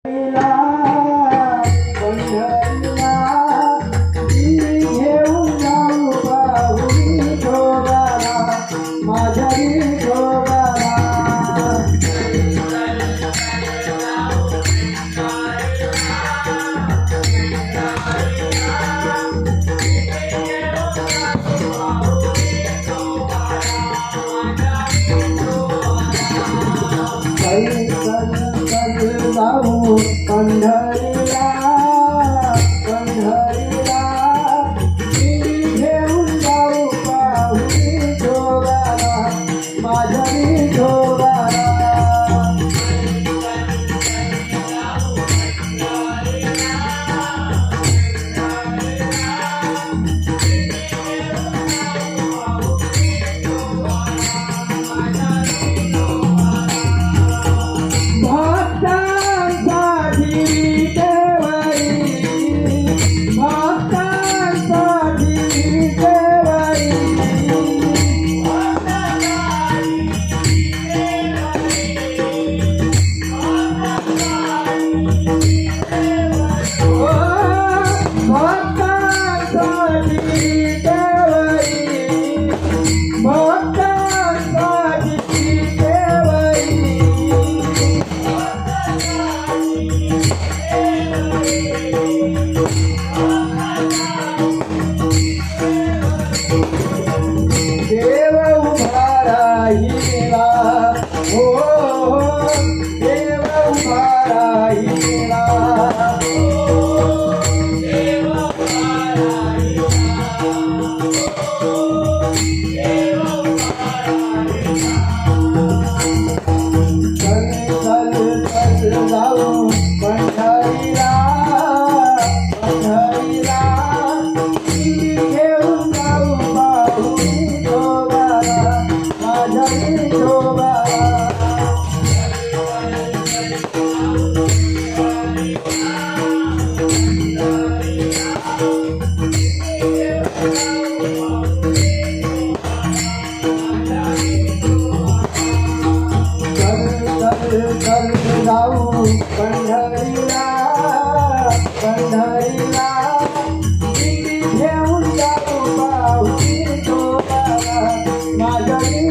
पंढरीला पंढरीला घेऊन जाऊ पाहुणी जोगाला माझ्या जोगाला जाऊ पंढरीला पंढरीला घेऊन जाऊ पाहुणी जोगाला माझ्या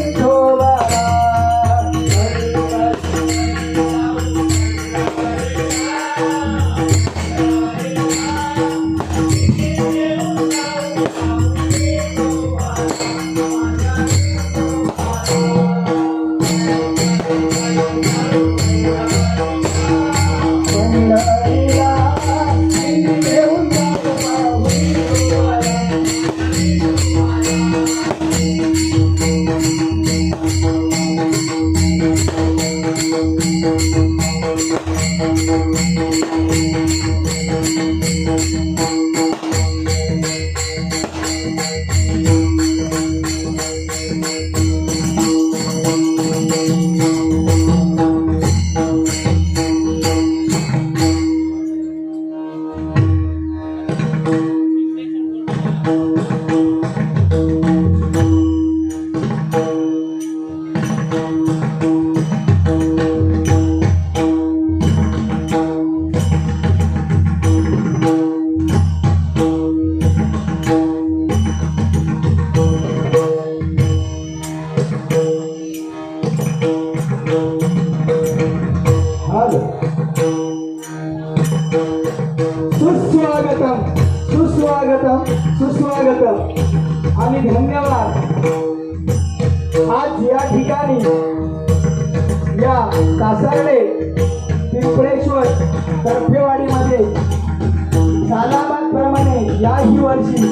जोगाला सुस्वागतम सुस्वागतम सुस्वागतम आणि धन्यवाद। आज या ठिकाणी या कासारडे पिंपळेश्वर तर्फेवाडीमध्ये सालाबादप्रमाणे याही वर्षी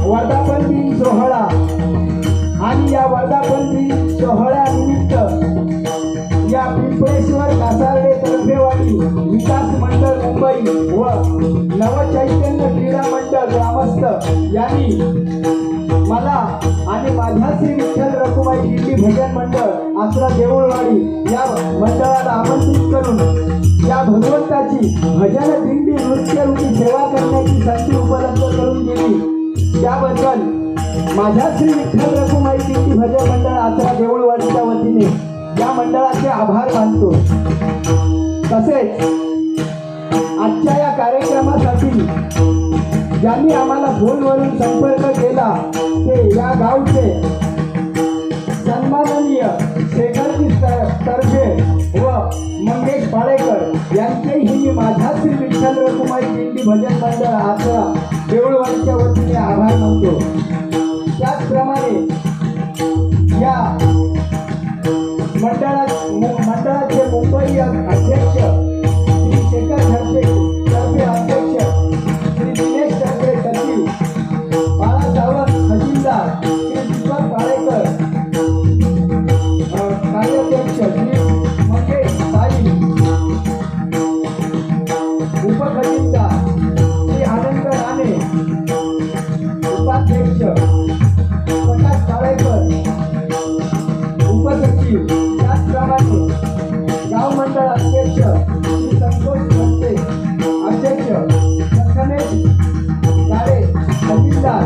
वर्धापन दिन सोहळा आणि या वर्धापन दिन सोहळ्यानिमित्त या पिंपळेश्वर कासारडे तर्फेवाडी विकास मंडळ मुंबई व नवचैतन्य क्रीडा मंडळ ग्रामस्थ यांनी मला आणि माझ्या श्री विठ्ठल रखुमाई दिंडी भजन मंडळ आसरा देऊळवाडी या मंडळाला आमंत्रित करून या भगवंताची भजन दिंडी नृत्यरूपी सेवा करण्याची संधी उपलब्ध करून दिली त्याबद्दल माझ्या श्री विठ्ठल रखुमाई दिंडी भजन मंडळ आसरा देऊळवाडीच्या वतीने या मंडळाचे आभार मानतो। तसेच आजच्या या कार्यक्रमासाठी ज्यांनी आम्हाला फोनवरून संपर्क केला ते या गावचे सन्माननीय शेखरजी तर्फे व मंगेश पाळेकर यांचेही मी माझ्या श्री विठ्ठल रखुमाई दिंडी भजन मंडळ आचरा देऊळवाडीच्या वतीने आभार मानतो. त्याचप्रमाणे या मंडळाचे मुंबई अध्यक्ष श्री शेखर तर्फे अध्यक्ष श्री दिनेश तर्फे सचिव बाळा सावंत खजिनदार श्री दीपक पाळेकर कार्याध्यक्ष श्री मंगेश साई उपखजिनदार श्री आनंद राणे उपाध्यक्ष प्रकाश पाळेकर उपसचिव त्याचप्रमाणे गाव मंडळ अध्यक्ष श्री संतोष भट्टे अध्यक्ष लखनेश गाडे खजिनदार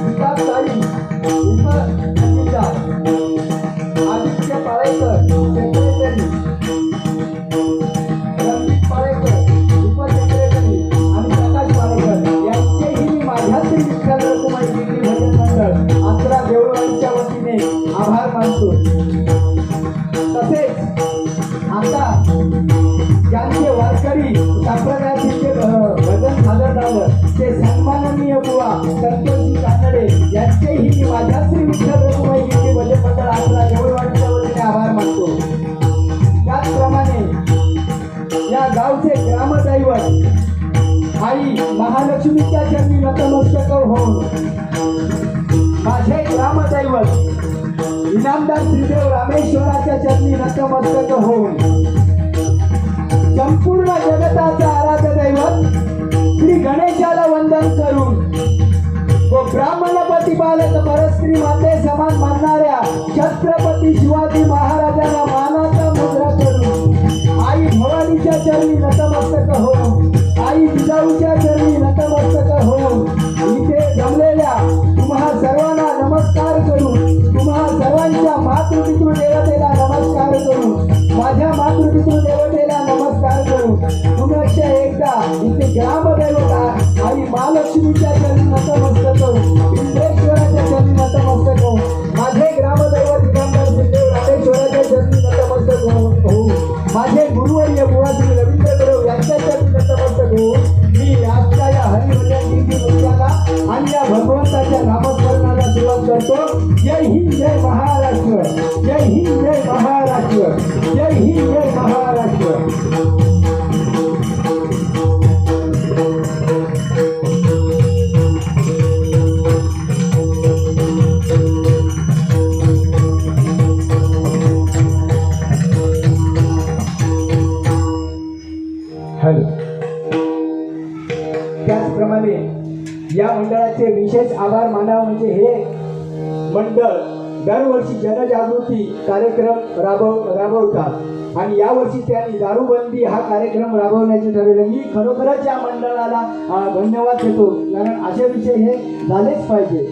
विकास साई उपखजिनदार आदित्य पाळेकर सेक्रेटरी रणजित पाळेकर उपसेक्रेटरी आणि प्रकाश पाळेकर यांचेही मी माझ्या श्री विठ्ठल रखुमाई दिंडी भजन मंडळ आचरा देऊळवाडीच्या वतीने आभार मानतो. तसेच आता ज्यांचे वारकरी संप्रदायाचे भजन सादर झालं ते सन्माननीय बुवा संतोषजी कानडे यांचेही मी माझ्या श्री विठ्ठल रखुमाई दिंडी भजन मंडळ आचरा देऊळवाडीच्या वतीने आभार मानतो. त्याचप्रमाणे या गावचे ग्रामदैवत आई महालक्ष्मीच्या चरणी नतमस्तक होऊन माझे ग्रामदैवत इनामदार श्रीदेव रामेश्वराच्या चरणी नतमस्तक होऊन संपूर्ण जगताचा आराध्य दैवत श्री गणेशाला वंदन करून व ब्राह्मण प्रतिपालक परस्त्री माते समान मानणाऱ्या छत्रपती शिवाजी महाराजांना मानाचा मुद्रा करून आई भवानीच्या चरणी नतमस्तक होऊन आई जिजाऊच्या चरणी नतमस्तक होऊन इथे जमलेल्या तुम्हा सर्वांना नमस्कार करून तुम्हा सर्वांच्या मातृपितृ देवतेला नमस्कार करून माझ्या मातृपितृ देवतेला नमस्कार करून पुनश्च एकदा इथे ग्रामदैवत आई महालक्ष्मीच्या चरणी नतमस्तक होऊन इंद्रेश्वराच्या चरणी नतमस्तक होऊन माझे ग्रामदैवत इनामदार श्रीदेव रामेश्वराच्या चरणी नतमस्तक होऊन माझे गुरुवर्य बुवा श्री रवींद्र गुरव यांच्या चरणी नतमस्तक होऊन मी आजच्या या हरिभजन दिंडी नृत्याला आणि या भगवंताच्या नामस्मरणाला सुरुवात करतो. जय हिंद जय महाराष्ट्र, जय हिंद जय महाराष्ट्र, जय हिंद जय महाराष्ट्र. त्याचप्रमाणे या मंडळाचे विशेष आभार मानावे म्हणजे हे मंडळ दरवर्षी जनजागृती कार्यक्रम राबवतात आणि यावर्षी त्यांनी दारूबंदी हा कार्यक्रम राबवण्याचे ठरवले. मी खरोखरच या मंडळाला धन्यवाद देतो कारण असे विषय हे झालेच पाहिजे.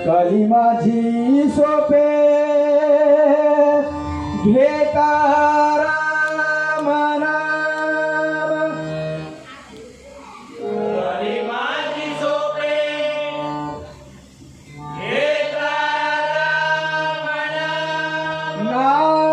कली माझी सोपे घेता रामनाम कली माझी सोपे घेता रामनाम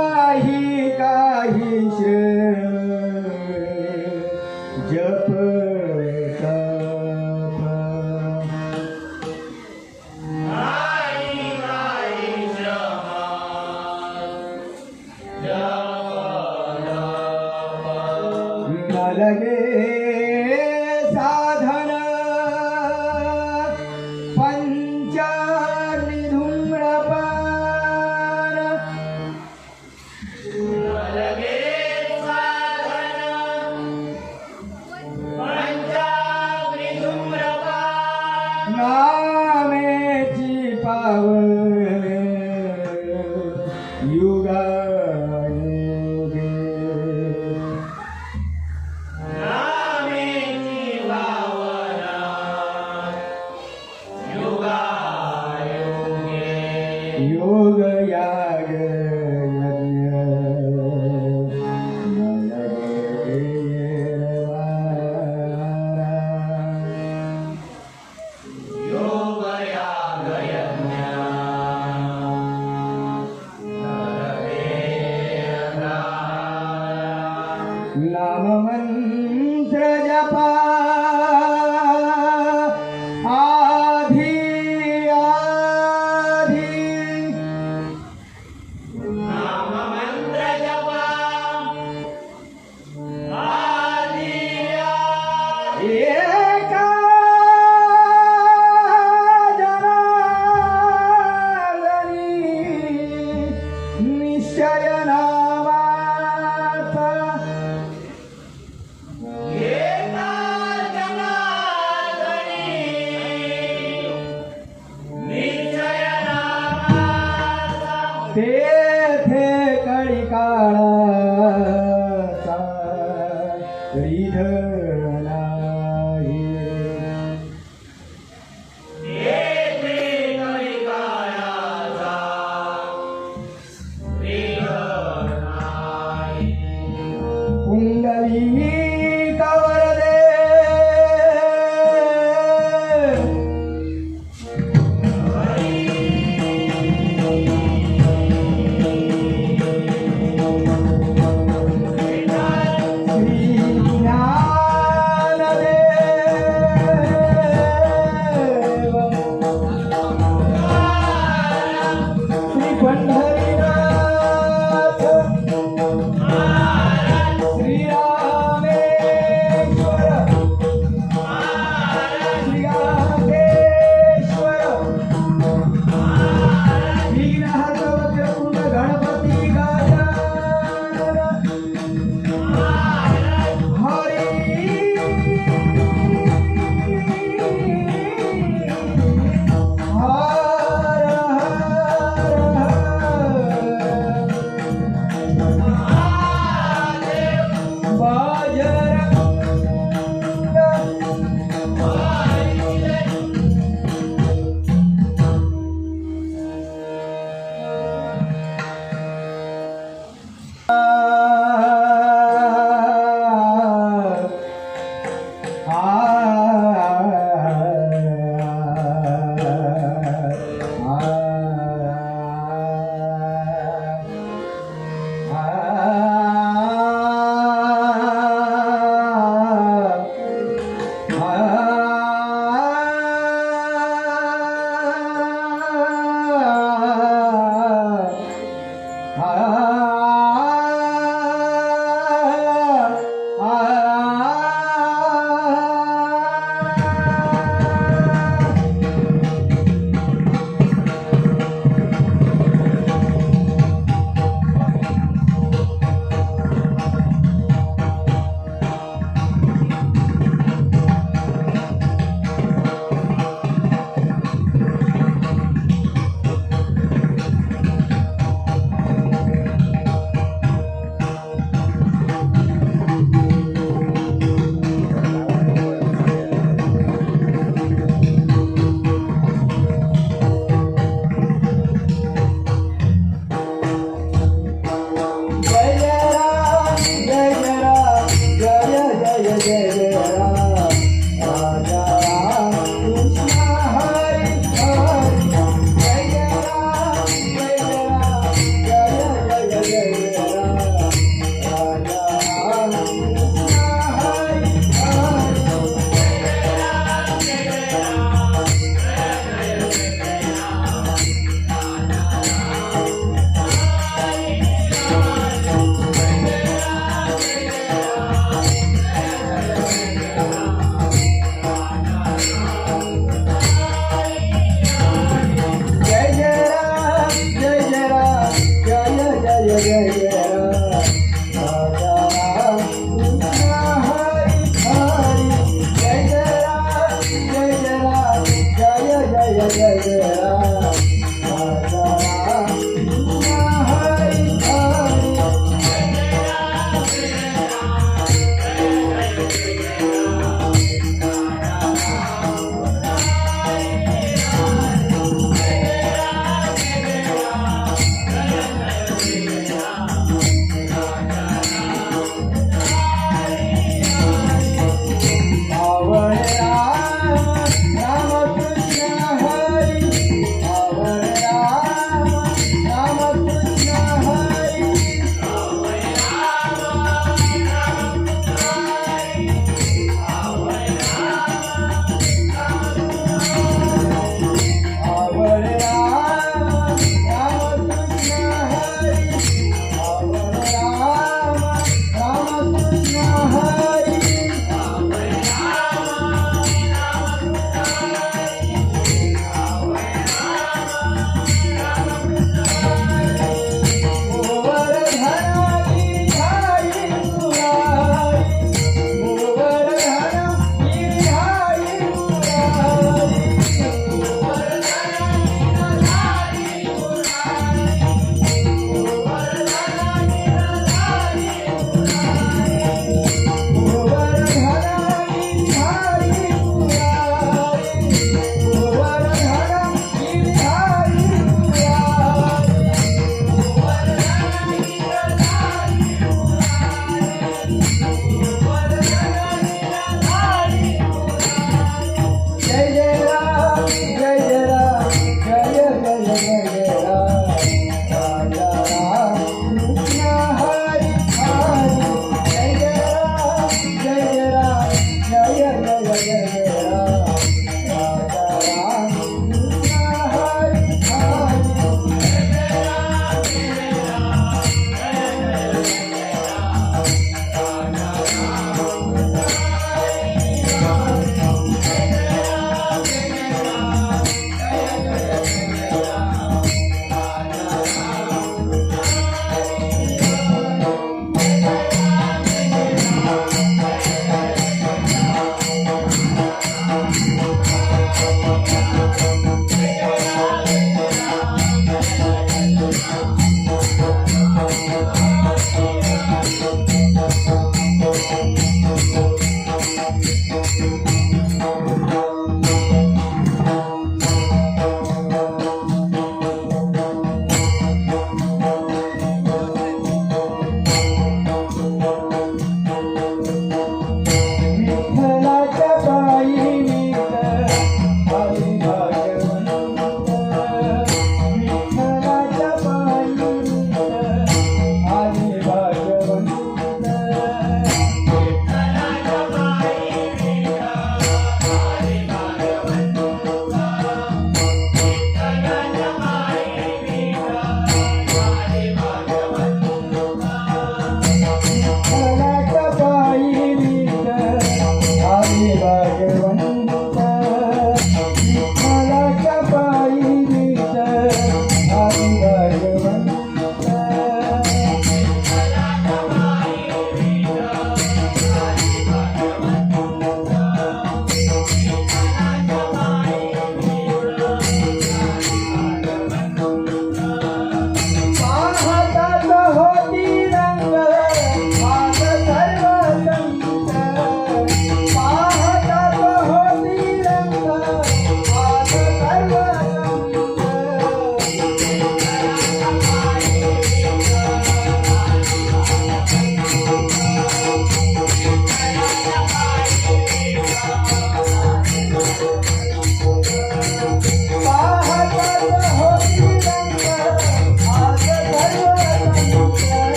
न लगे साधन पंचाग्नी धूम्रपान लगे साधन पंचाग्नी धूम्रपान नामेची पावले युगायुगे नामेची भावना युगायुगे योग याग यज्ञ योग याग यज्ञ नाम मंत्र जपा आधी आधी नाम मंत्र जपा आधी आधी एका जनार्दनी निश्चय नावाचा एका जनार्दनी निश्चय नामाचा तेथे कळी काळाचा रिध नाही येथे कलिकाळाचा प्रिय नाही. कुंडली वरदे जय जय राजा राम कृष्ण हरी हरी जय जय राम जय जय राम जय जय जय जय राम राजा राम कृष्ण हरी हरी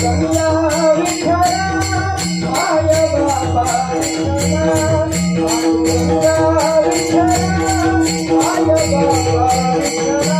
पांडुरंगा विठ्ठला पाय बाबा विठ्ठला पांडुरंगा विठ्ठला पाय बाबा विठ्ठला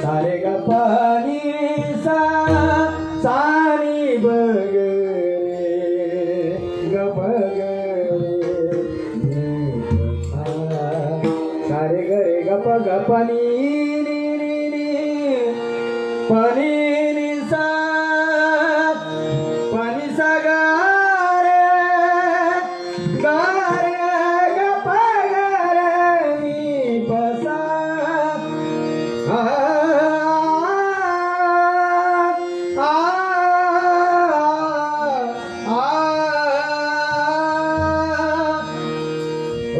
सारे गपानी सा सानी बगरे सारे गरे गप गपानी पानी सा पानी सा गारे गारे गप गारे मी पसा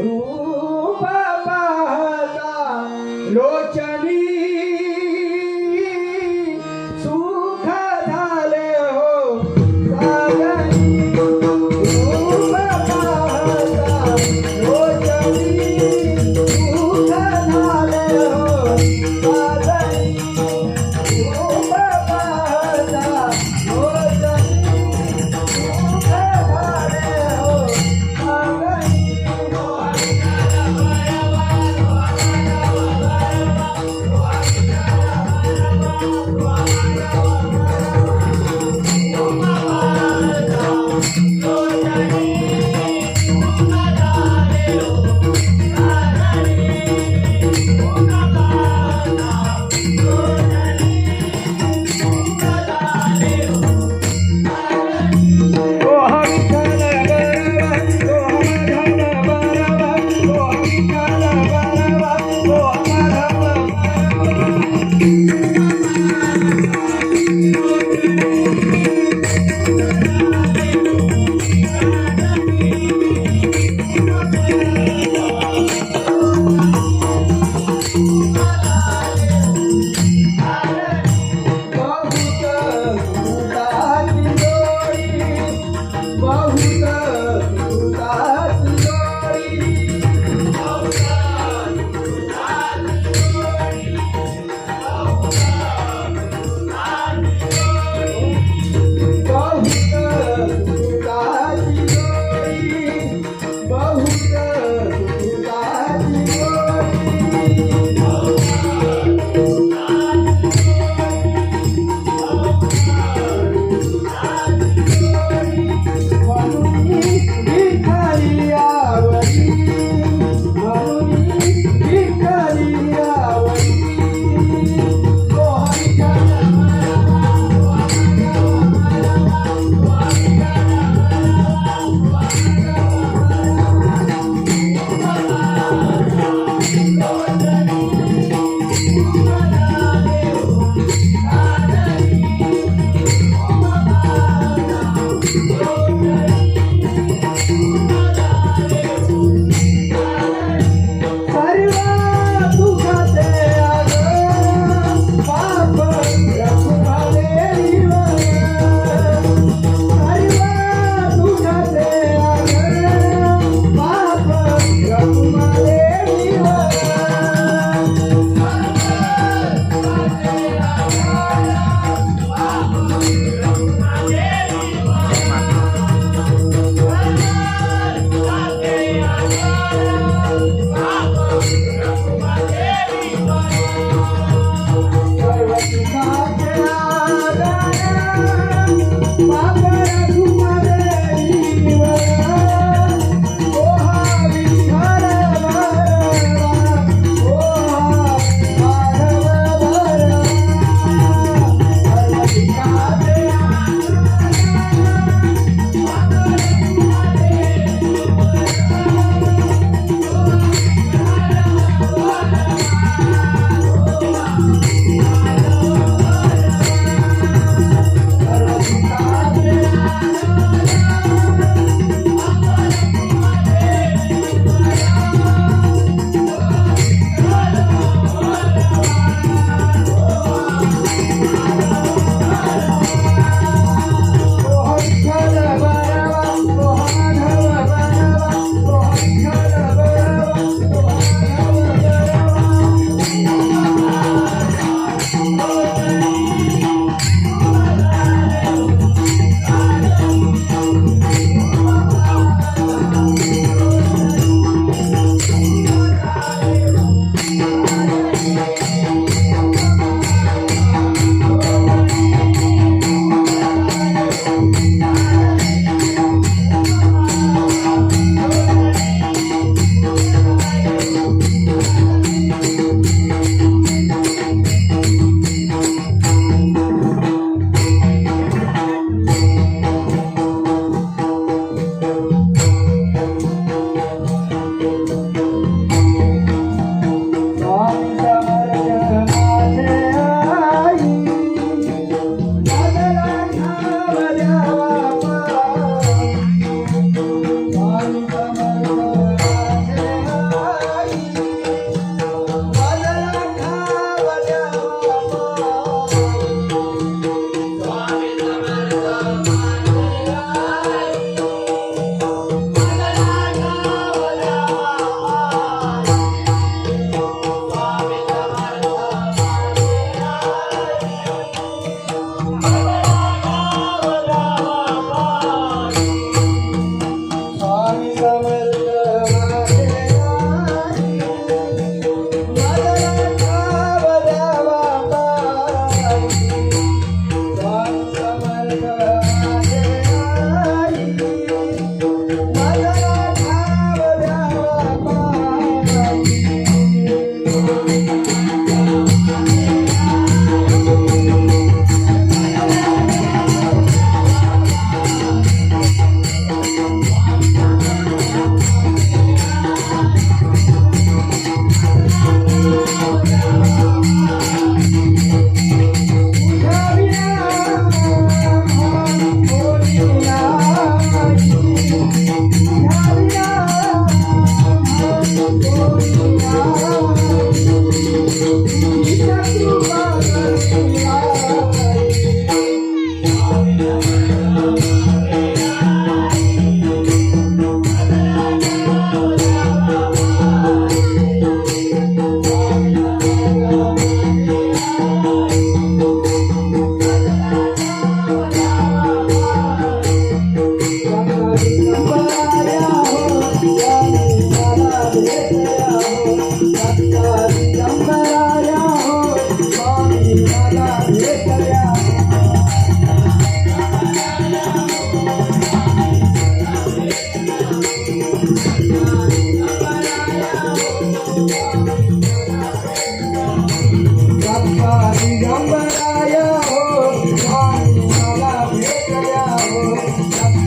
रूप पाहता लोचनी सुख झाले हो सागरी रूप पाहता लोचनी सुख झाले हो सागरी रूप पाहता लोचनी सुख झाले हो सागरी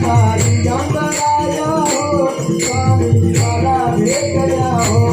दिगंबराया हो स्वामी मला भेट द्या हो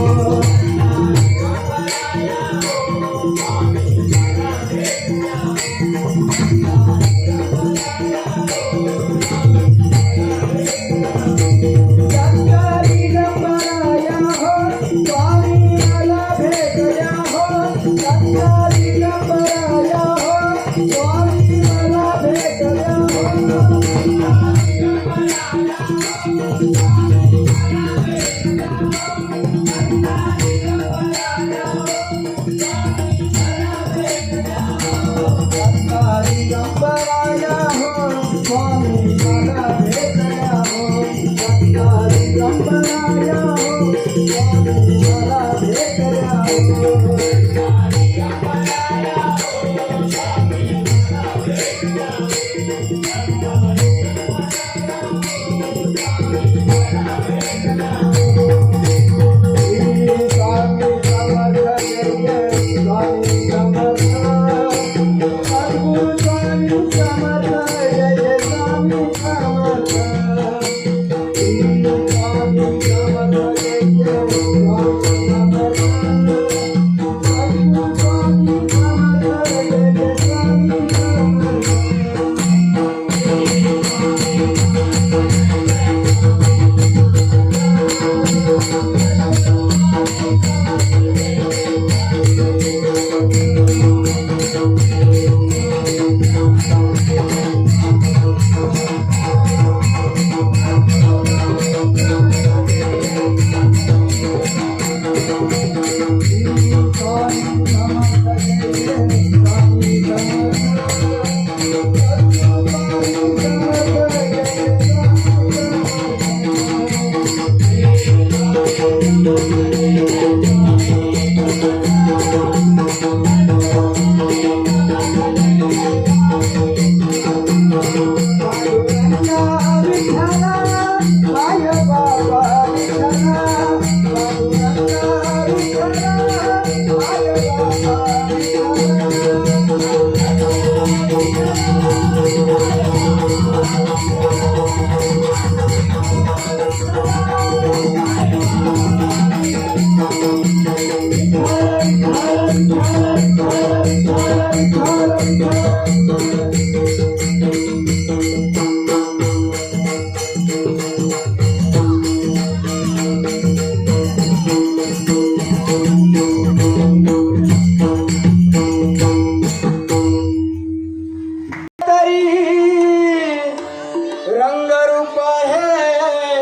रंगरूप हे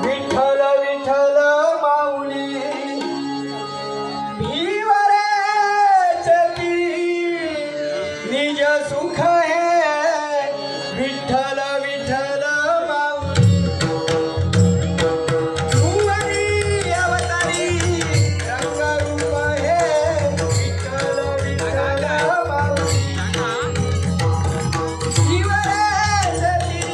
विठ्ठल विठ्ठल माऊली भीवरे चकी निज सुख हे विठ्ठल विठ्ठल माऊली भुवनी अवतारी रंगरूप हे विठ्ठल विठ्ठल माऊली भीवरे चकी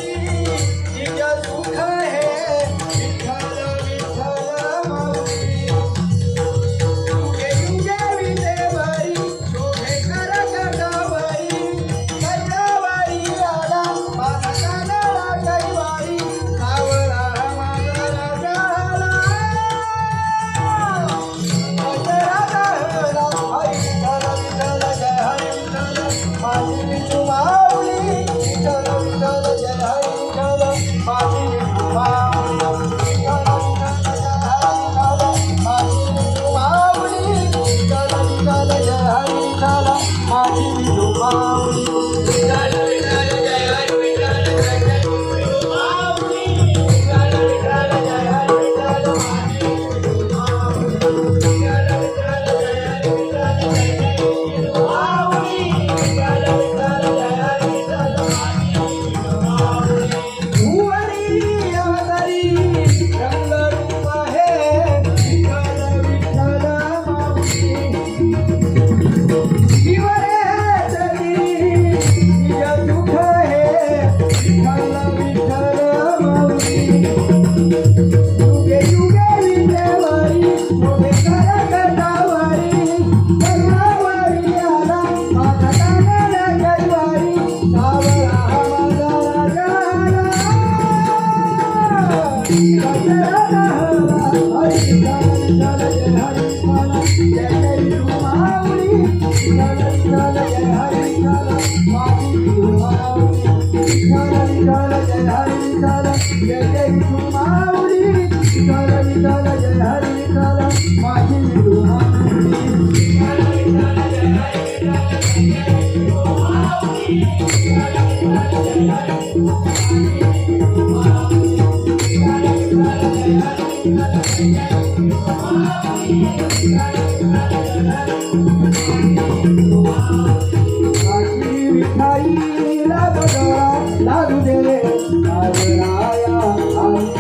लागू दे रे सावराया आम्ही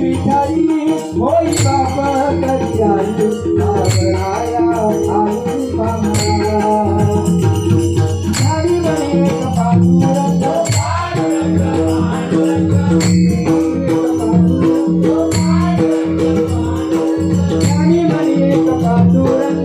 मिठाई होई बाबा कधी आई सावराया आम्ही झाडी बने कपाटुरंग झाडी बने कपाटुरंग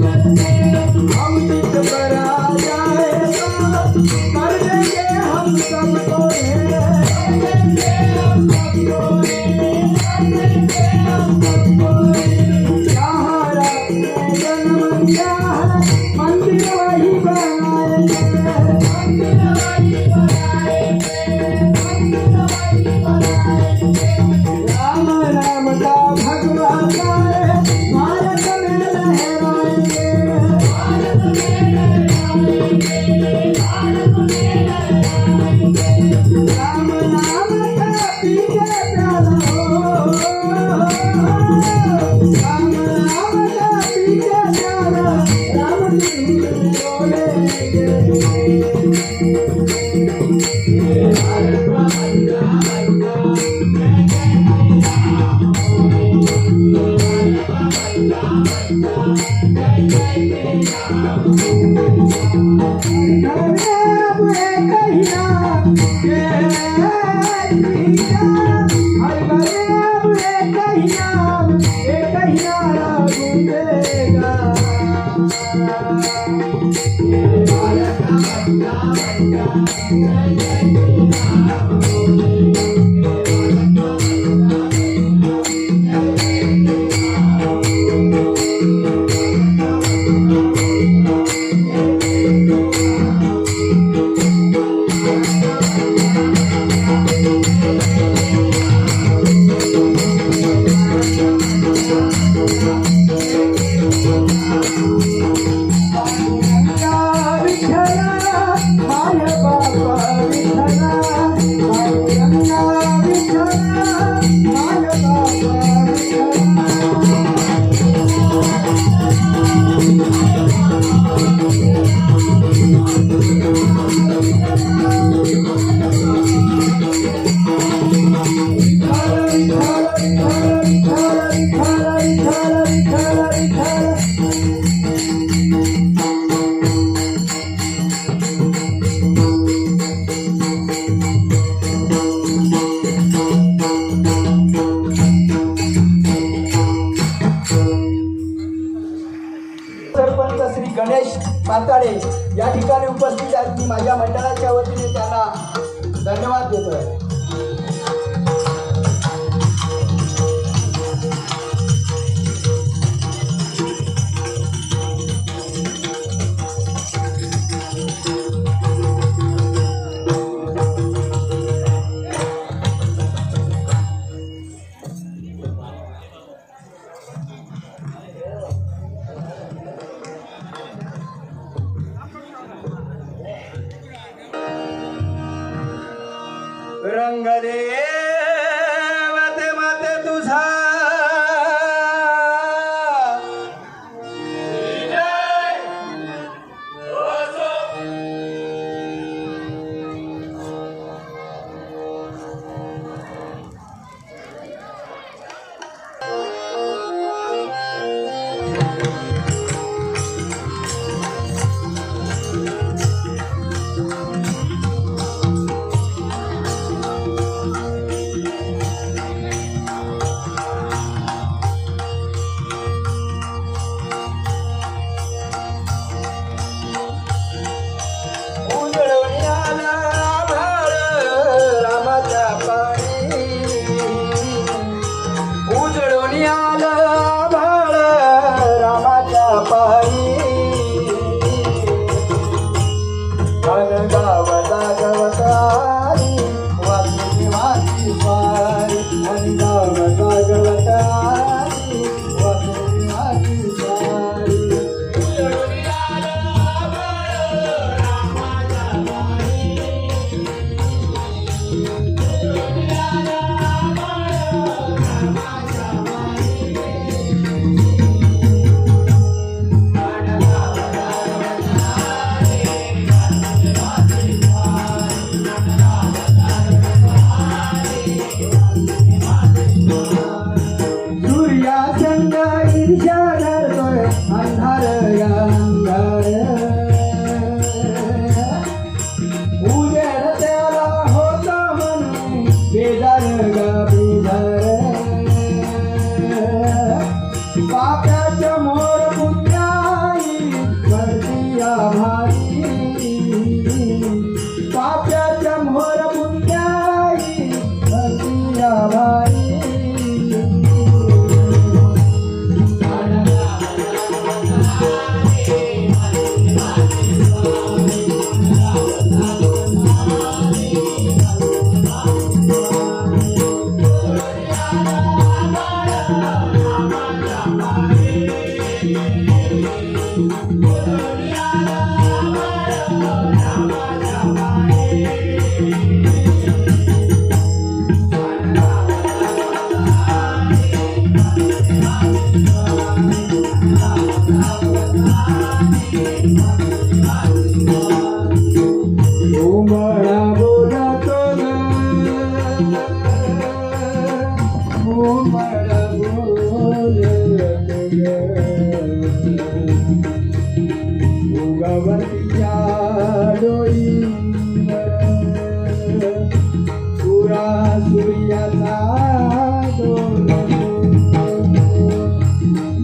हम तुझ पर आ जाएगा, कर देंगे हम सबको जहाँ रब ने जन्म दिया है, मंदिर वही बनाएंगे। राम नाम का भगवाता है, भारत में लहराएंगे। राम नाम का पी के प्याला हो, राम नाम का पी के प्याला, राम की धुन बोलेंगे। सरपंच श्री गणेश पाताळे या ठिकाणी उपस्थित आहेत. मी माझ्या मंडळाच्या वतीने त्यांना धन्यवाद देतोय. रंग देवते माते तुझा वरतीच्या डोईवर पुरा सूर्याचा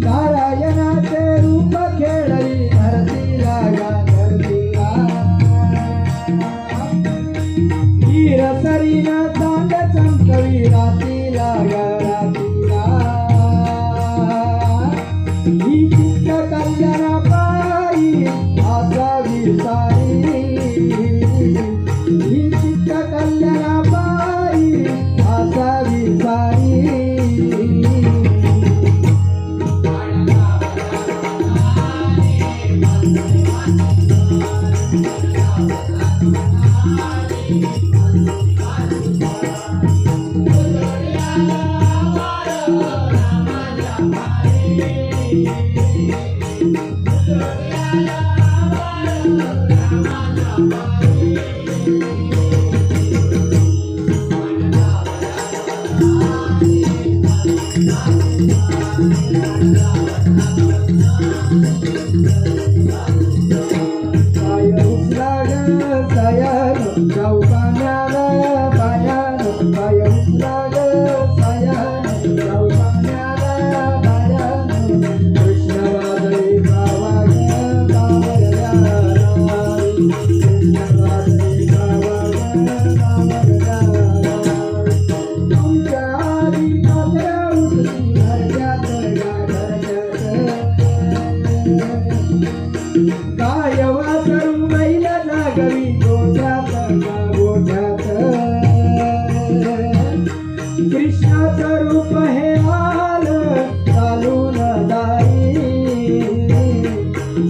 नारायणाचे रूप खेळली धरतीला या धरतीला हीर सरीना चांद चमकवी रातीला या रातीला ही चित्त कल्याणा पायी असावी सारी ही चित्त कल्याणा पायी असावी सारी कृष्णाचं रूप हे आल चालून दाई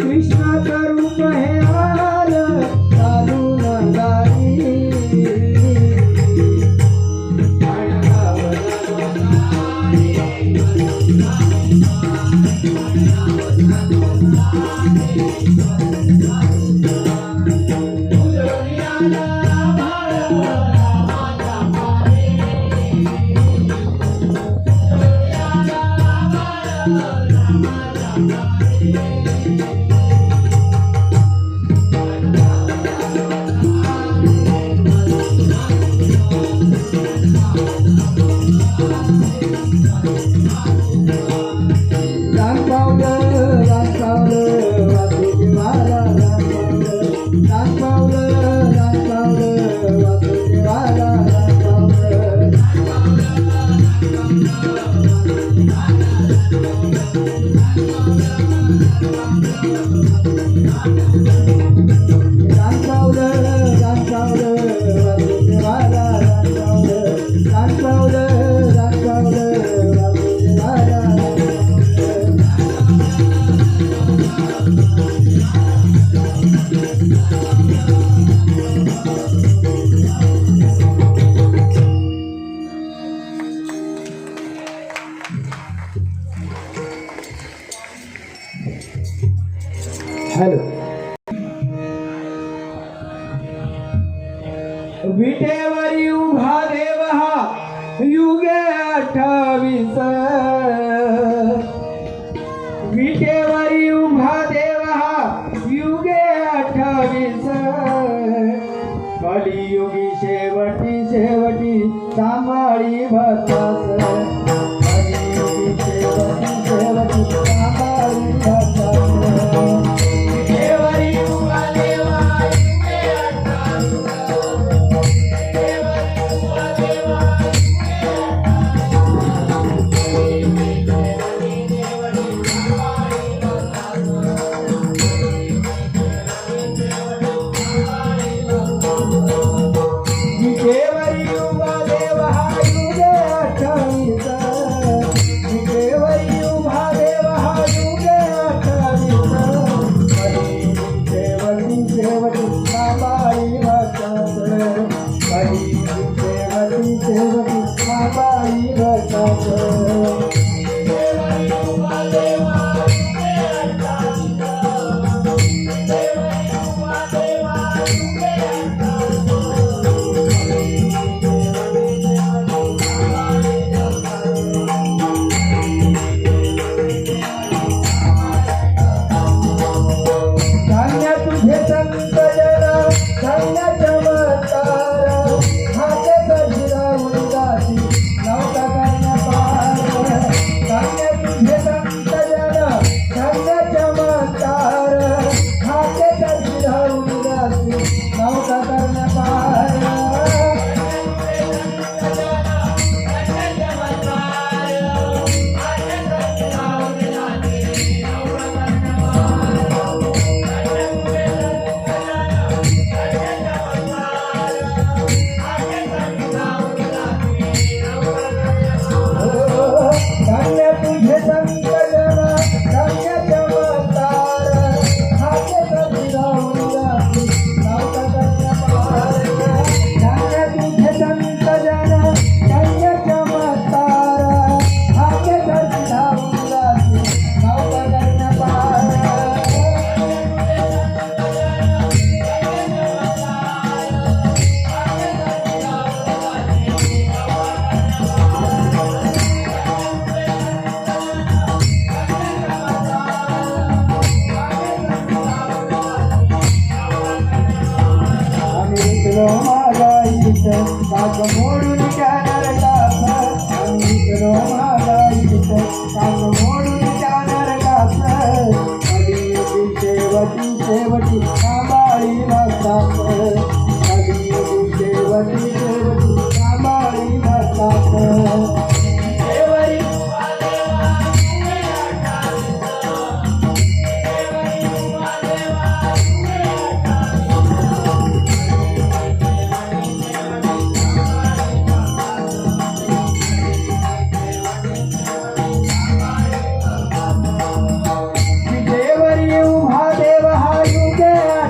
कृष्णाचं रूप हे आल चालून दाई हॅलो विटेवरी उभा देव हा युगे 28 विटेवरी उभा देव हा युगे 28 कलियुगी शेवटी शेवटी सांभाळी भक्तास कलियुगी शेवटी शेवटी सांभाळी भक्तास देवरी उभा देव हा युगे 28 काक मोडून त्या नरकास आम्ही करो मागाईत काक मोडून त्या नरकास कलियुगी शेवटी शेवटी सांभाळी नसतात कलियुगी शेवटी शेवटी सांभाळी नसतात देवरी उभा देवा तुम्ही अट्टालिक देवरी उभा देवा तुम्ही देवरी उभा देव हा युगे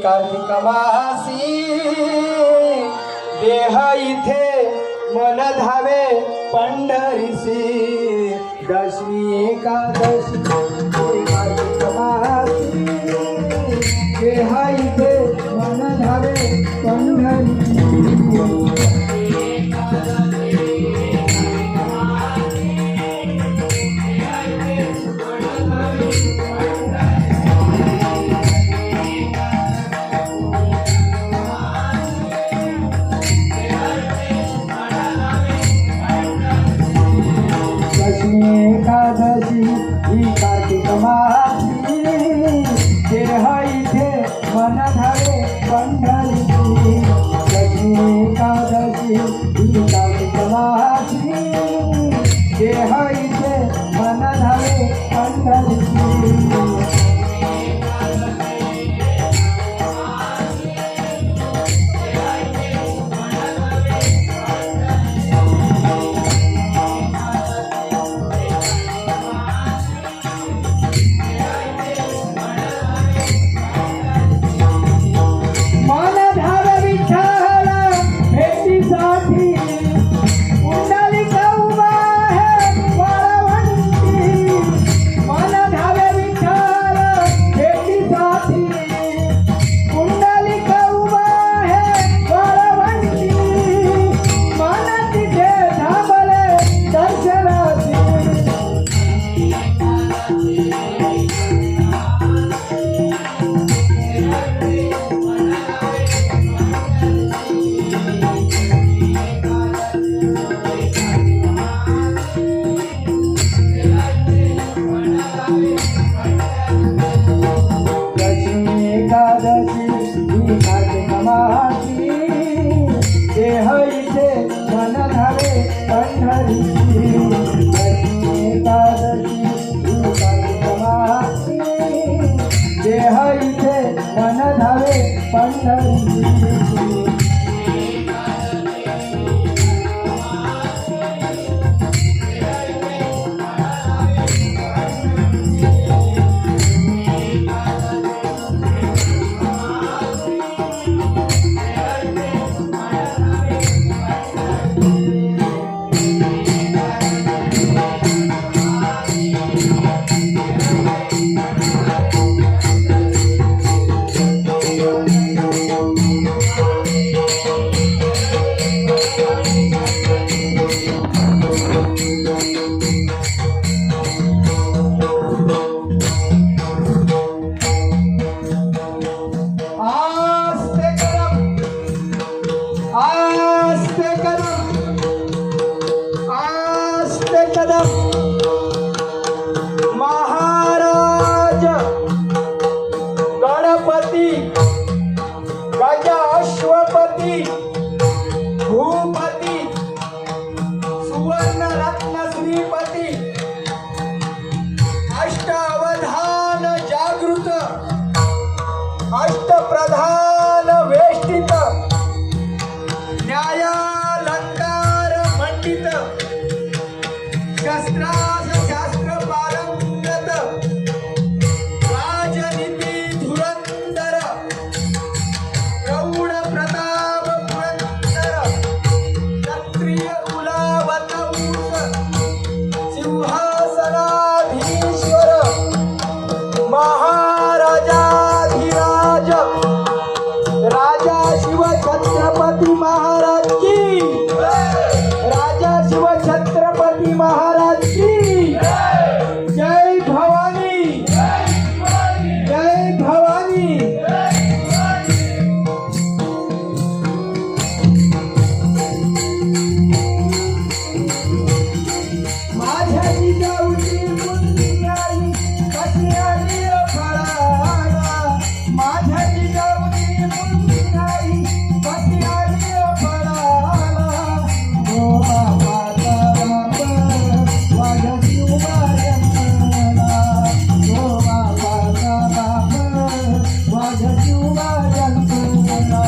कार्तिक मासी देह इथे मन धावे पंढरीसी दशमी एकादशी कार्तिक मासी देह इथे मन धावे पंढरीसी एकादशी ही कार्तिक मासी देह इथे मन धावे पंढरीची दशमी एकादशी ही कार्तिक मासी देह इथे मन धावे पंढरीची देह इथे मन धावे पंढरीची एकादशी देह इथे मन धावे पंढरीची महाराज गणपती गजा अश्वपती भूपती सुवर्ण रत्न श्रीपती अष्टावधान जागृत अष्टप्रधान वेष्टित न्यायालंकार मंडित शस्त्रास शास्त्र पारंगत राजनीती धुरंधर प्रौढ प्रताप पुरंदर क्षत्रिय कुलावत सिंहासनाधीश्वर महाराजाधिराज राजा शिव छत्रपती महाराज की राजा शिव छत्रपती महाराज की जय भवानी जय भवानी माझ्या जिजाऊची मुलगी आई कशी आली फळाला माझ्या जिजाऊची मुलगी आई कशी आली फळाला ओ बाबाचा बाप माझ्या शिवबाजनला ओ बाबाचा बाप माझ्या शिवबाजनला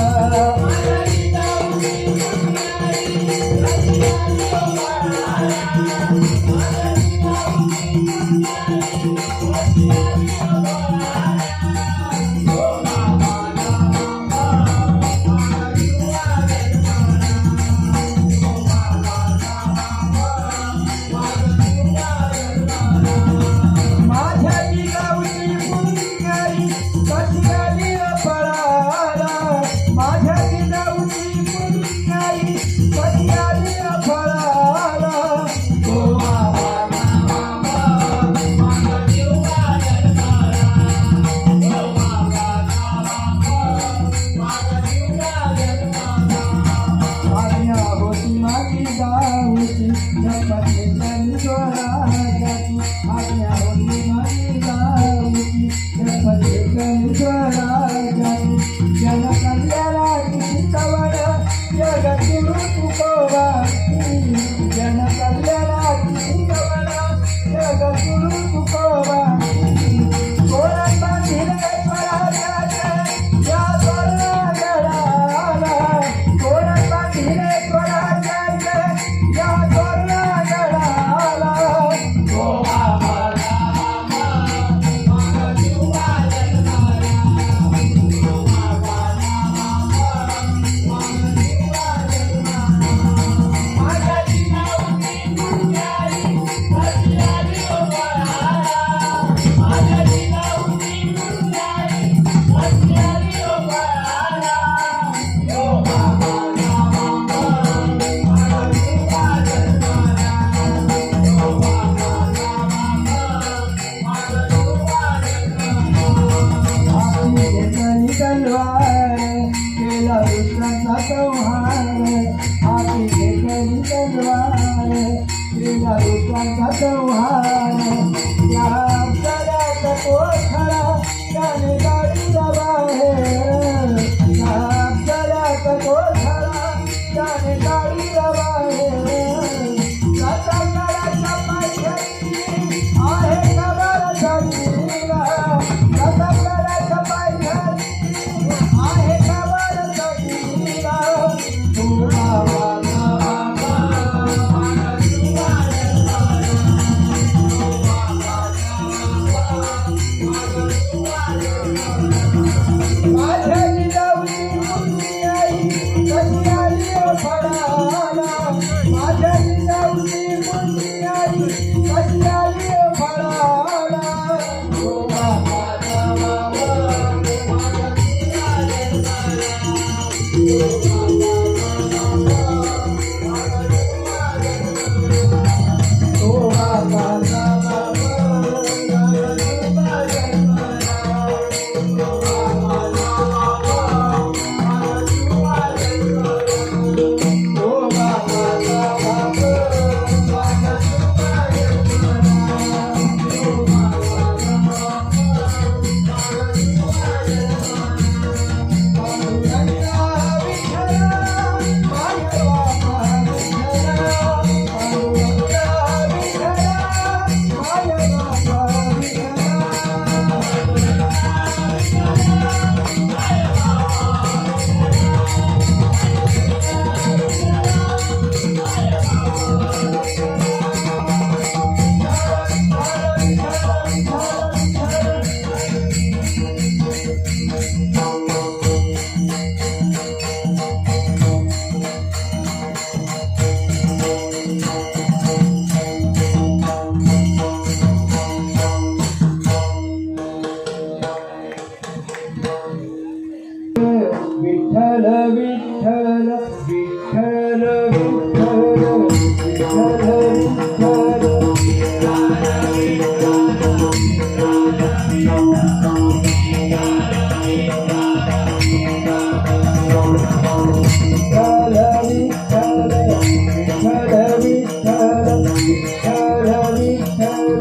देवांचा संहार या अक्षरात कोठळा त्याने गाडीला बाहेर या अक्षरात कोठळा त्याने गाडीला बाहेर जाता काळाच्या पायथ्याशी आहे खबर सगळीला जाता काळाच्या पायथ्याशी आहे खबर सगळीला तू आवाजा माझ्या जिजाऊची मुलगी आई कशी आली फळाला माझ्या जिजाऊची मुलगी आई कशी आली फळाला ओ बाबाचा बाबा ओ बाबाचा विठ्ठल विठ्ठल विठ्ठल विठ्ठल विठ्ठल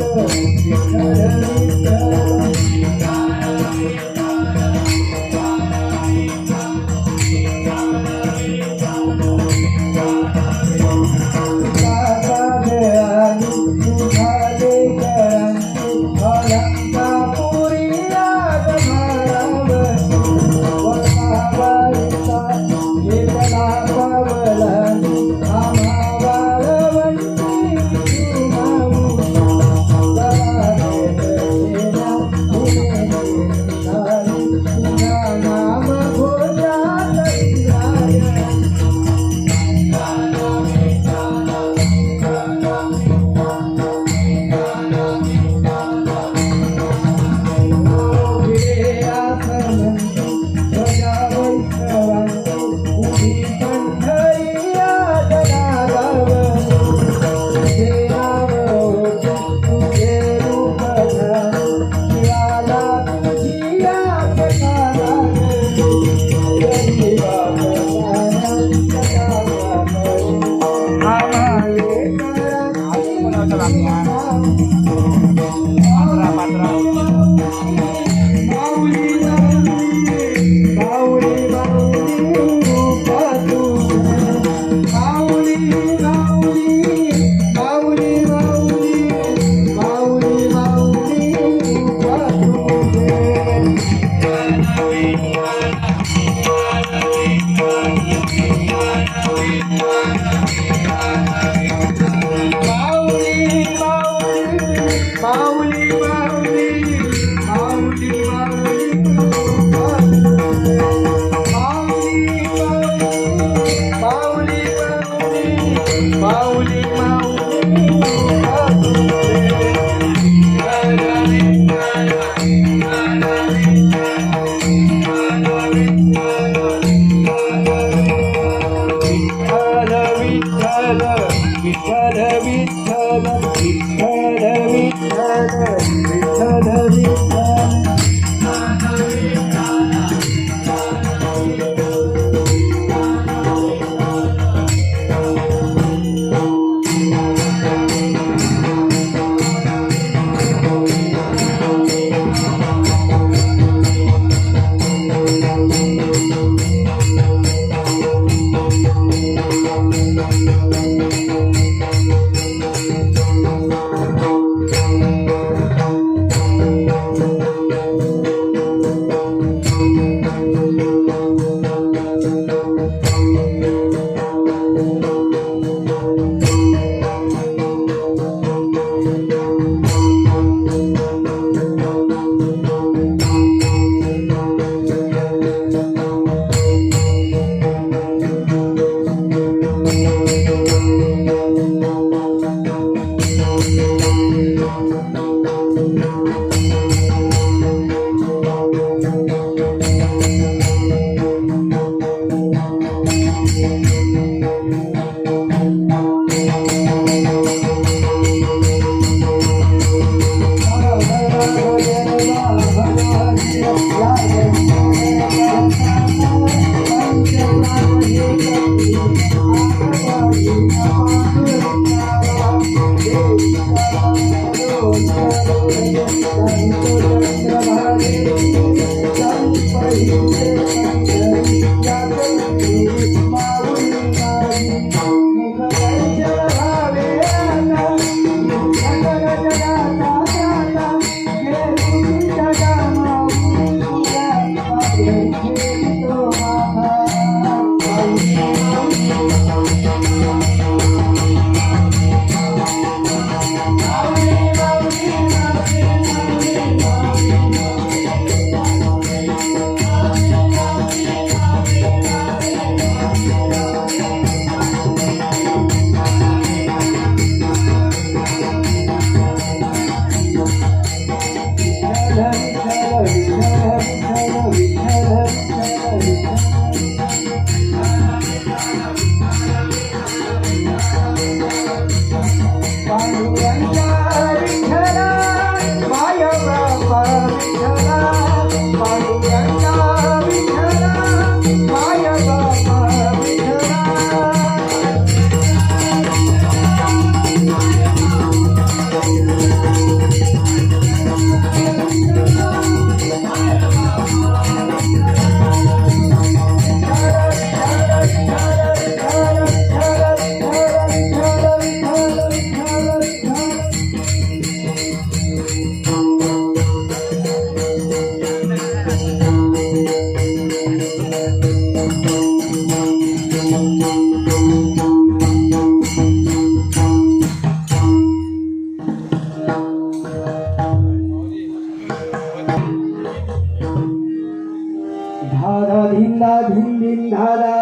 धारा धिंदा धिन धिन धारा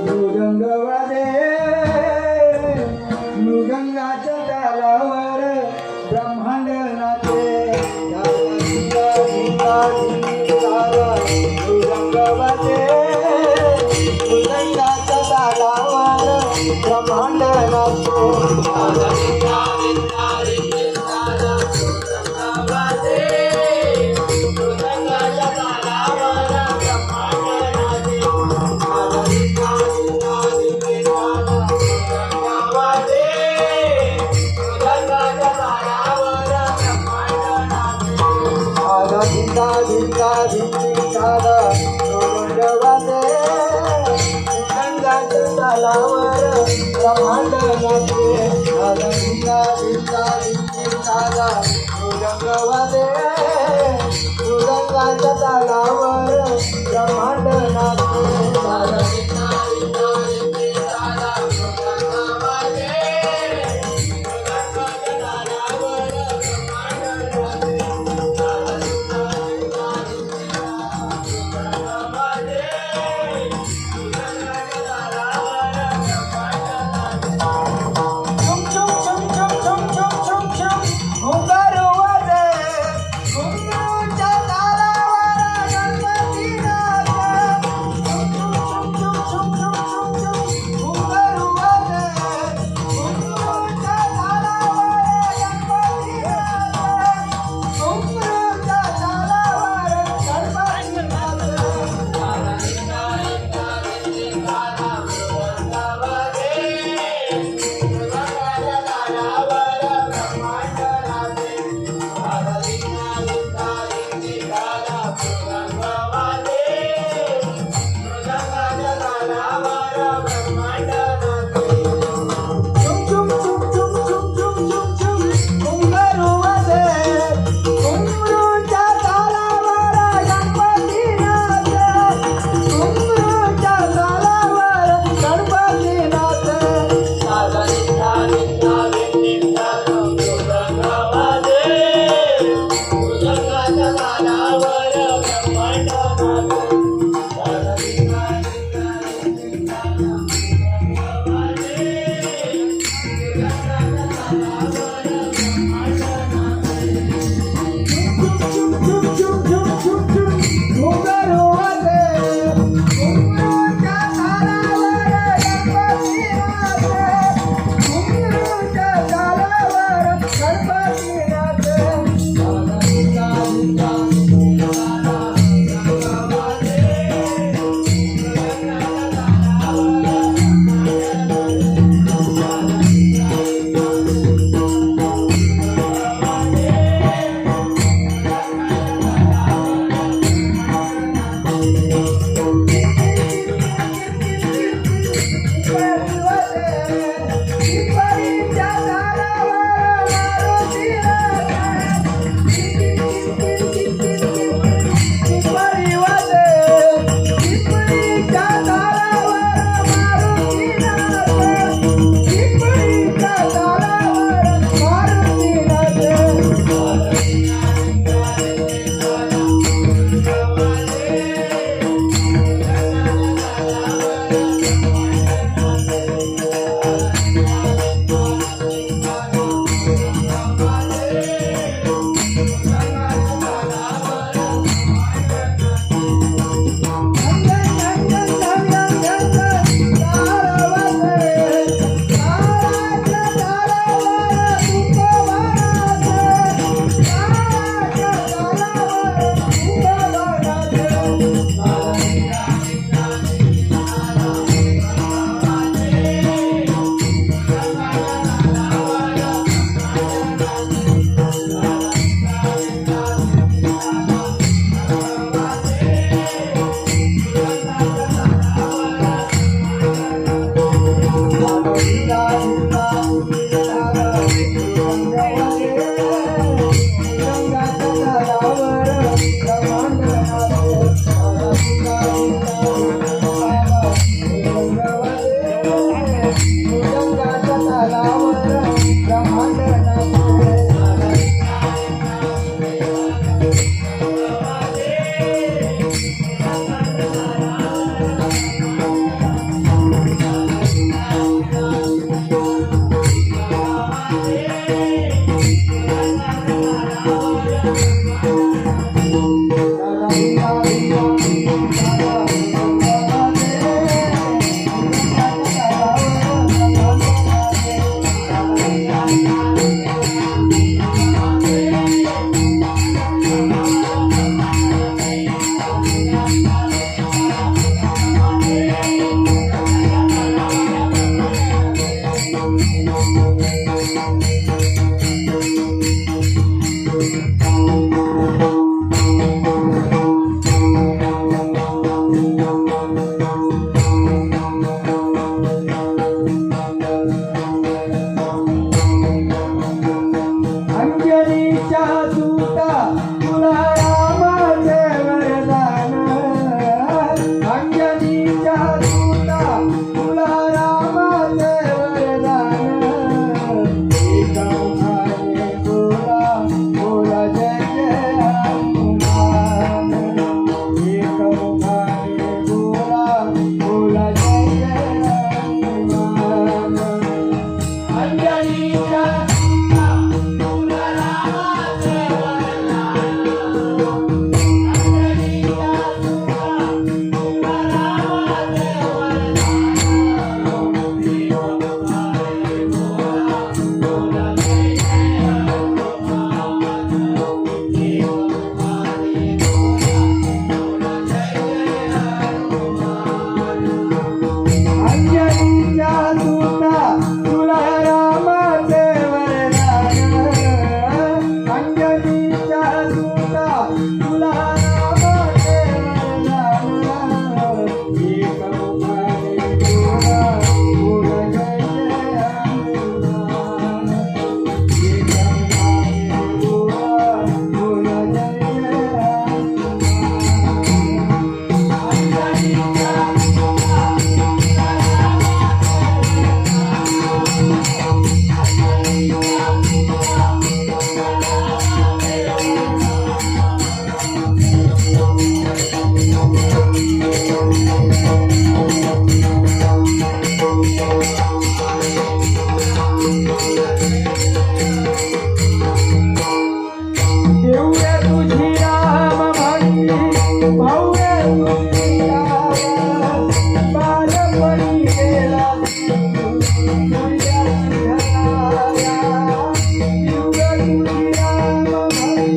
मृदंग वाजे मृदंगाच्या तालावर ब्रह्मांड नाचे धारा धिंदा धिंदा धिन धारा मृदंग वाजे मृदंगाच्या तालावर ब्रह्मांड नाचे तुला रामाचे वरदान एक मुखाने बोला बोल जय जय हनुमान एक मुखाने बोला बोल जय जय देऊया तुझी राम भक्ती भाऊया तुझी राम बालपणी गेला देऊया तुझी राम भक्ती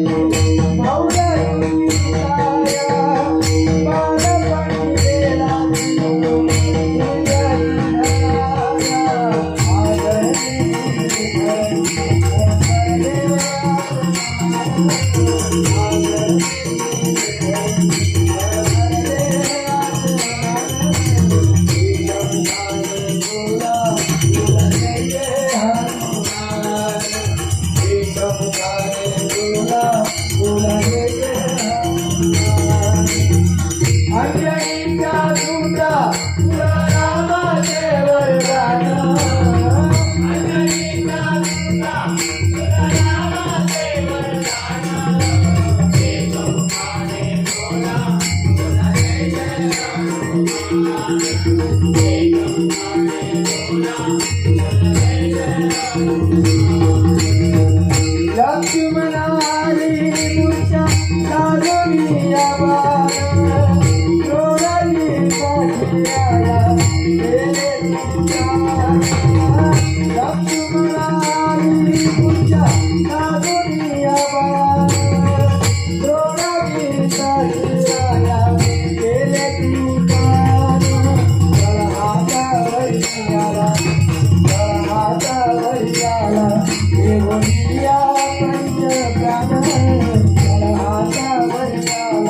भाऊया तुझी राम बालपणी गेला अंजनीच्या दूता तुला रामाचे वरदान अंजनीच्या दूता तुला रामाचे वरदान एक मुखाने बोला बोला जय जय हनुमान एक मुखाने बोला बोला जय जय हनुमान लक्ष्मण आली तुझ्या दारुनिया बाळ डोळ्यानी पाहिला गेले तुझ्या लक्ष्मण आली तुझ्या दारुनिया बाळ डोळ्यानी पाहिला गेले तुझ्या हातावर आला हातावर आला देवनिया पंच प्राण हातावर आला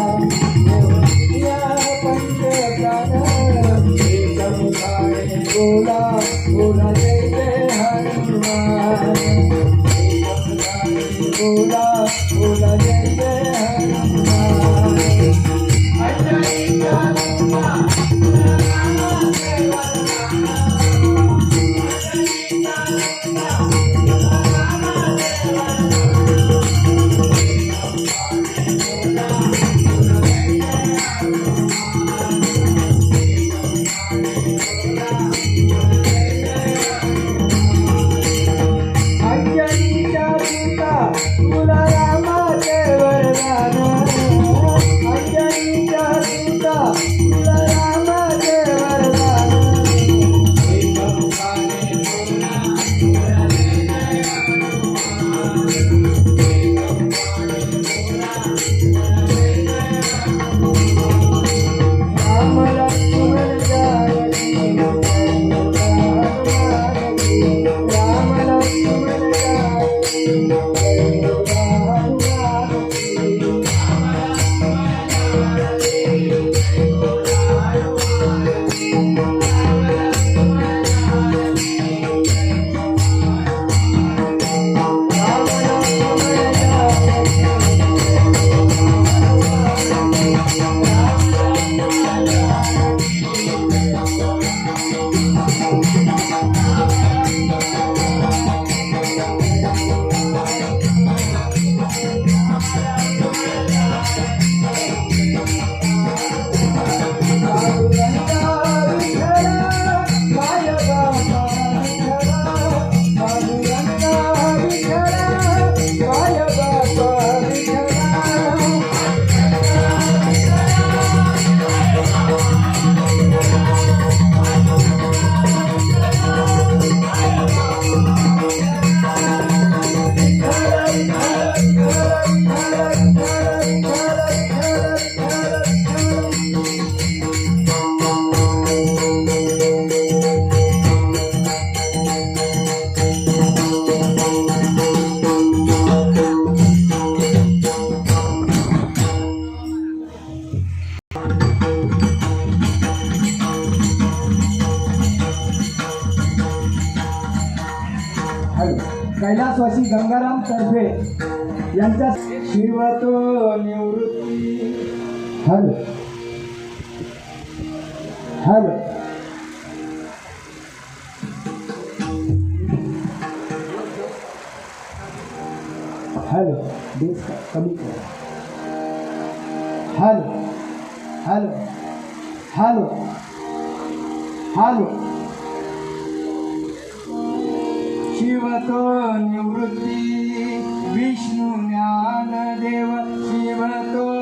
कैलासवासी गंगाराम तर्फे यांच्या शिवतो निवृत्ती. हॅलो हॅलो हॅलो बेस कमी कर. हॅलो हॅलो हॅलो हॅलो शिवतो निवृत्ती विष्णू ज्ञानदेव शिवतो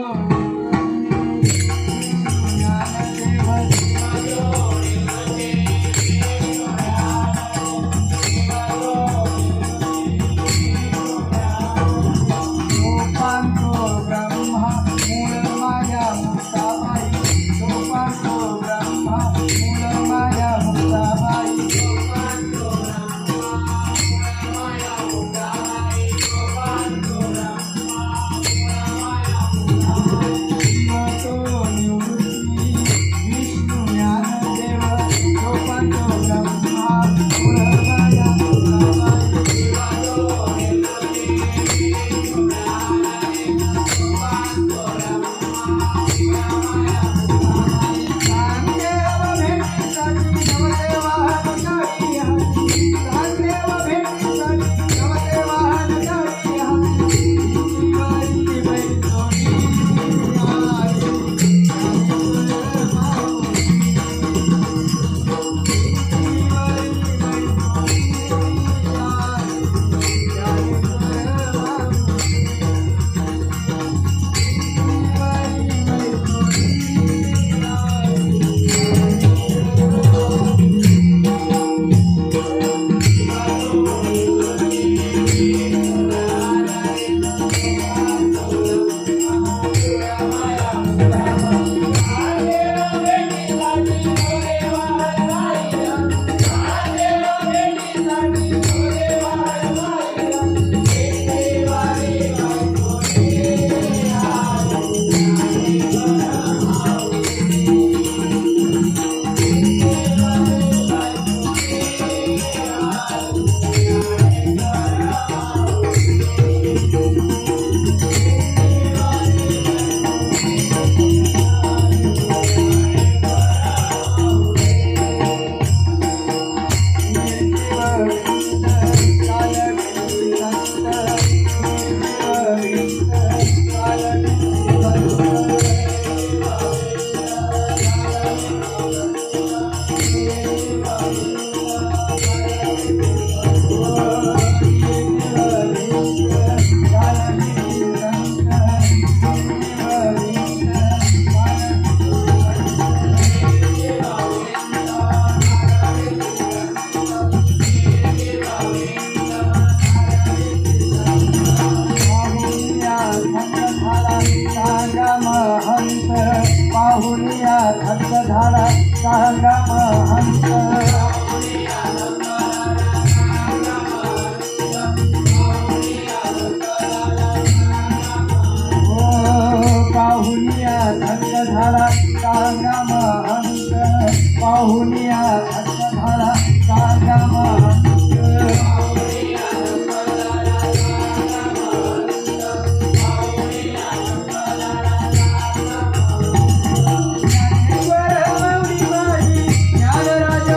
पाहुनिया थक्क झाला सांगा महंत. पाहुनिया थक्क झाला सांगा महंत. पाहुनिया थक्क झाला सांगा महंत. ज्ञानराज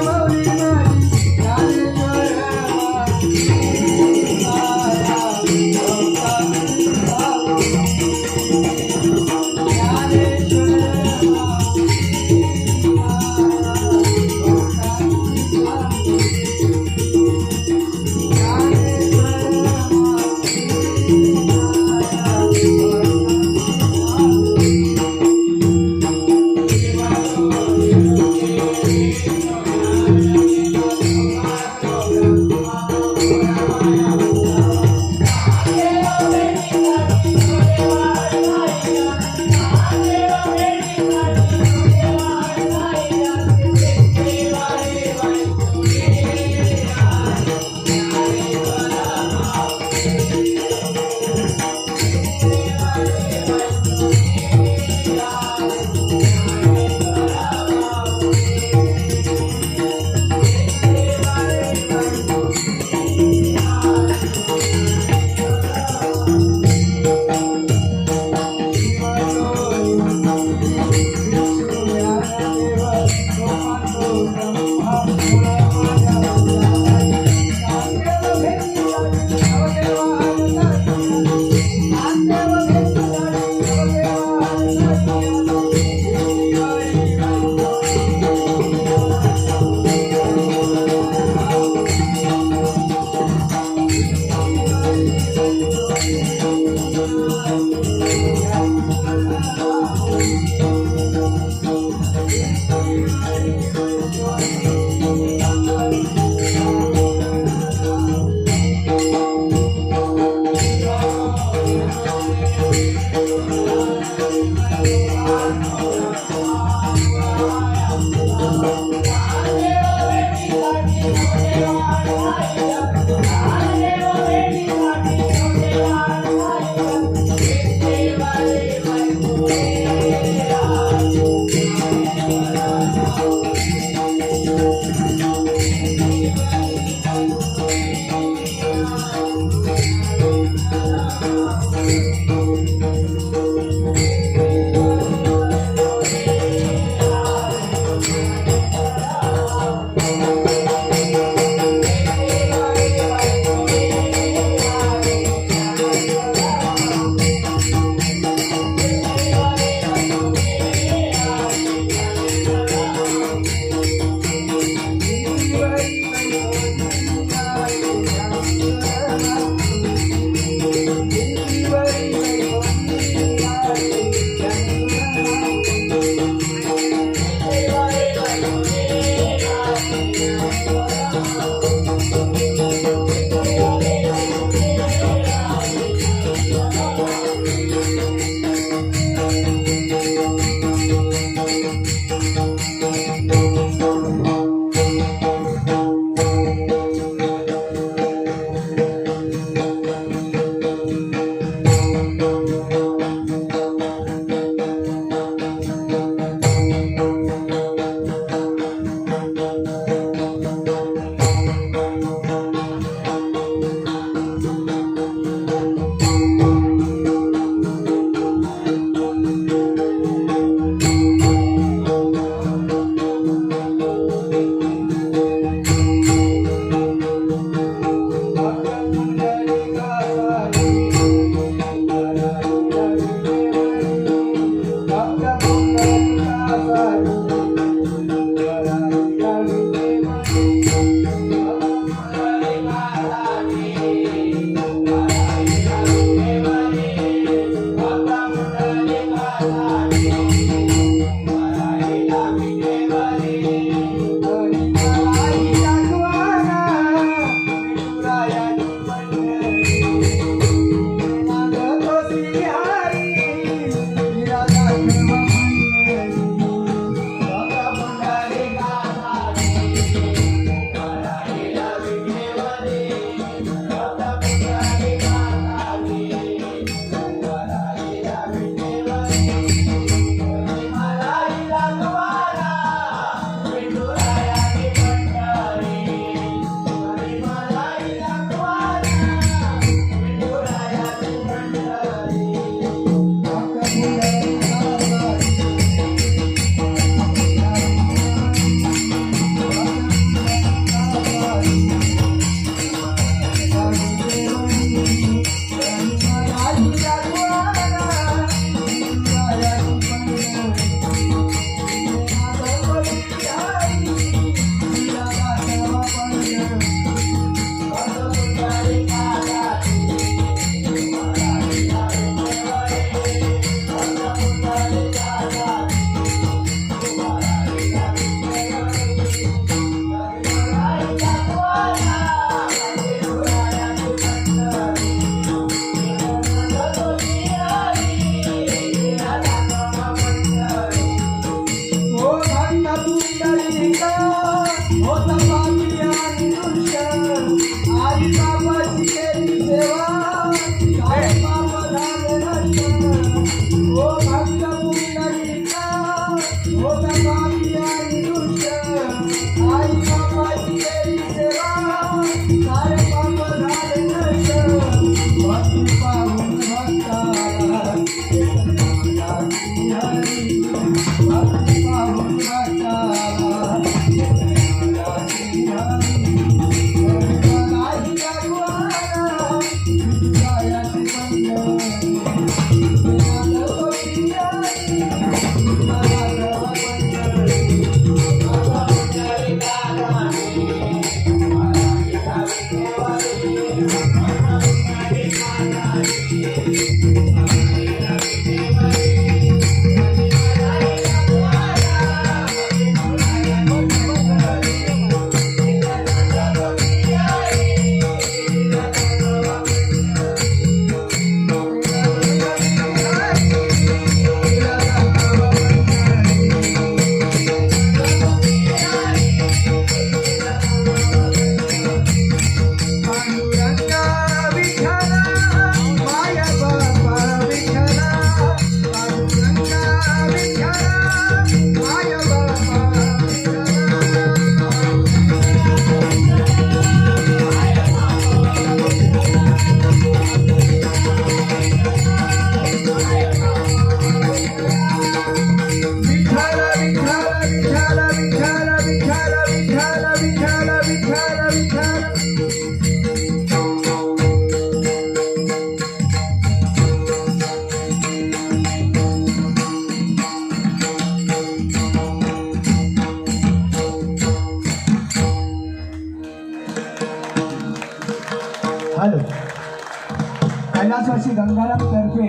गंगाराम तर्फे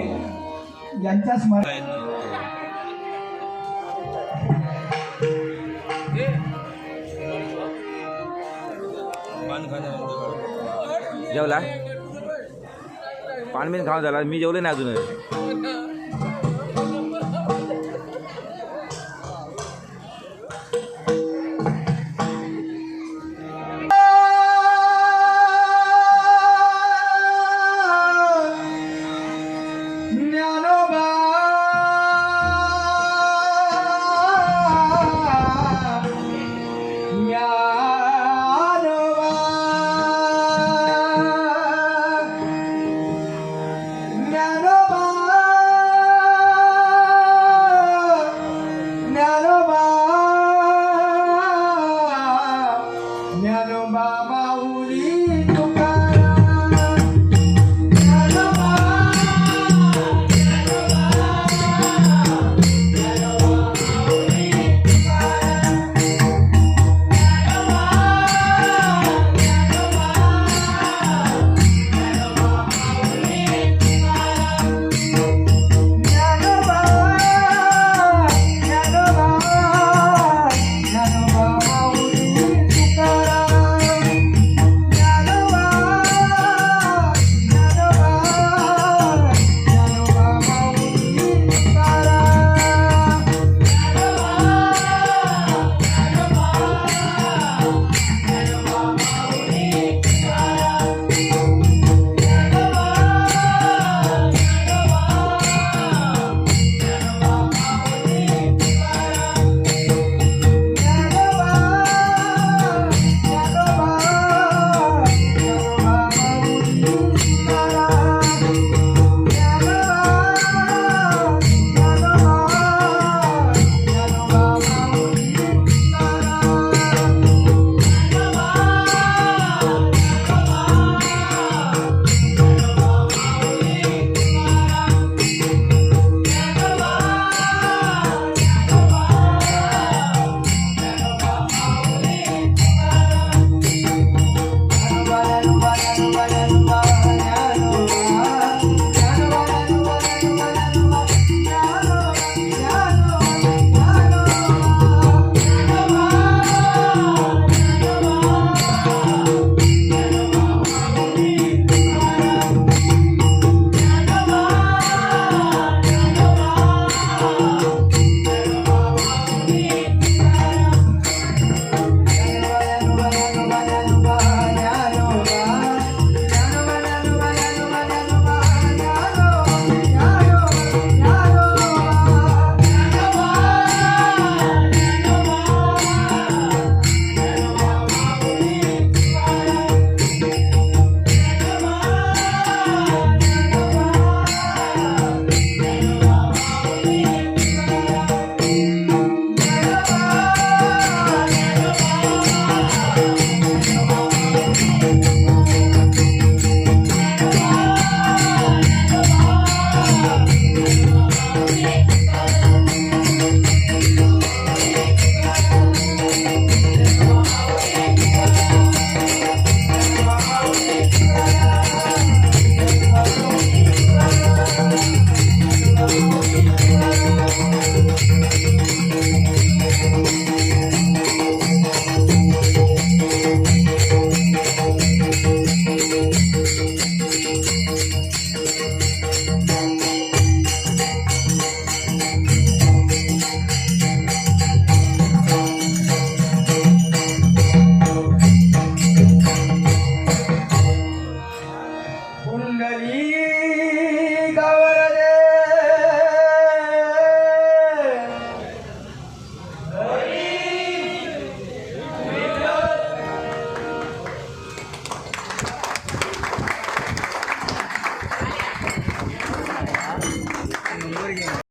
यांच्या स्मरण जेवला पाणी बिन खाऊन झाला मी जेवले नाही अजून